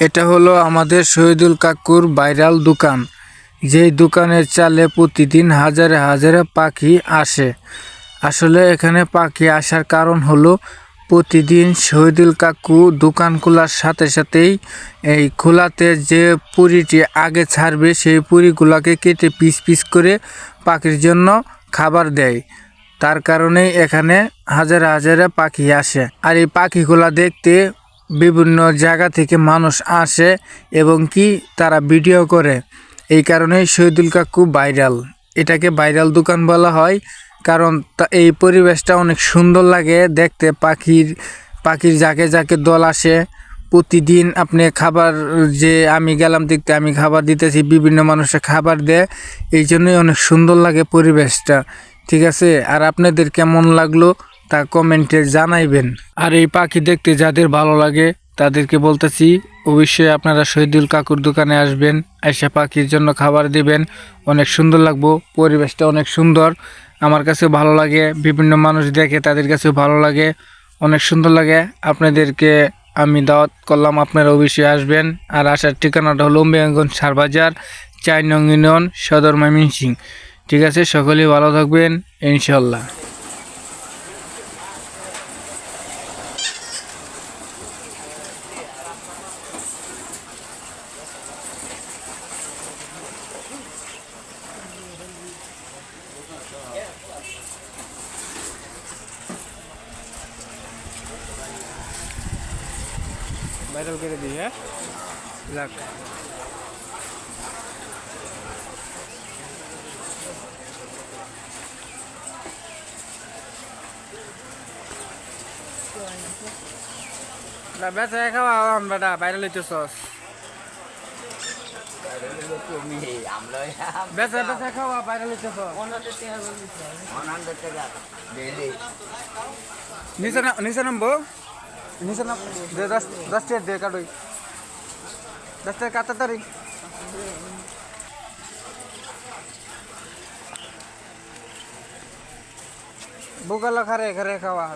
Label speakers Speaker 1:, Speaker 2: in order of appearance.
Speaker 1: এটা হলো আমাদের শহীদুল কাকুর ভাইরাল দোকান। যেই দোকানের চালে প্রতিদিন হাজারে হাজারে পাখি আসে। আসলে এখানে পাখি আসার কারণ হলো প্রতিদিন শহীদুল কাকু দোকান খোলার সাথে সাথেই এই খোলাতে যে পুরিটি আগে ছাড়বে সেই পুরিগুলোকে কেটে পিস পিস করে পাখির জন্য খাবার দেয়। তার কারণেই এখানে হাজারে হাজারে পাখি আসে। আর এই পাখিগুলা দেখতে বিভিন্ন জায়গা থেকে মানুষ আসে এবং কি তারা ভিডিও করে। এই কারণেই শহীদুল কাকু ভাইরাল। এটাকে ভাইরাল দোকান বলা হয়, কারণ এই পরিবেশটা অনেক সুন্দর লাগে দেখতে। পাখির জাকে জাকে দল আসে প্রতিদিন। আপনি খাবার, যে আমি গেলাম দেখতে, আমি খাবার দিতেছি, বিভিন্ন মানুষের খাবার দেয়। এই জন্যই অনেক সুন্দর লাগে পরিবেশটা। ঠিক আছে, আর আপনাদের কেমন লাগলো তা কমেন্টে জানাইবেন। আর এই পাখি দেখতে যাদের ভালো লাগে তাদেরকে বলতেছি, অবশ্যই আপনারা শহীদুল কাকুর দোকানে আসবেন, এসে পাখির জন্য খাবার দিবেন। অনেক সুন্দর লাগবো, পরিবেশটা অনেক সুন্দর। আমার কাছে ভালো লাগে, বিভিন্ন মানুষ দেখে তাদের কাছেও ভালো লাগে, অনেক সুন্দর লাগে। আপনাদেরকে আমি দাওয়াত করলাম, আপনারা অবশ্যই আসবেন। আর আসার ঠিকানাটা হলো মেয়রগঞ্জ সারবাজার 4 নং ইউনিয়ন, সদর ময়মনসিংহ। ঠিক আছে, সকলেই ভালো থাকবেন ইনশাল্লাহ। ভাইরাল করে দিই, হ্যাঁ যাক। বেচা খাওয়া বেটা ভাইরাল হইতেছস। বেচা বেচা খাওয়া ভাইরাল হইতেছস। নিচে নামবো, নিচে নাম 10 টাকা দিয়ে কাটুই, 10 টাকা কাটার তারিখ। বুকালো খারে খারে খাওয়া।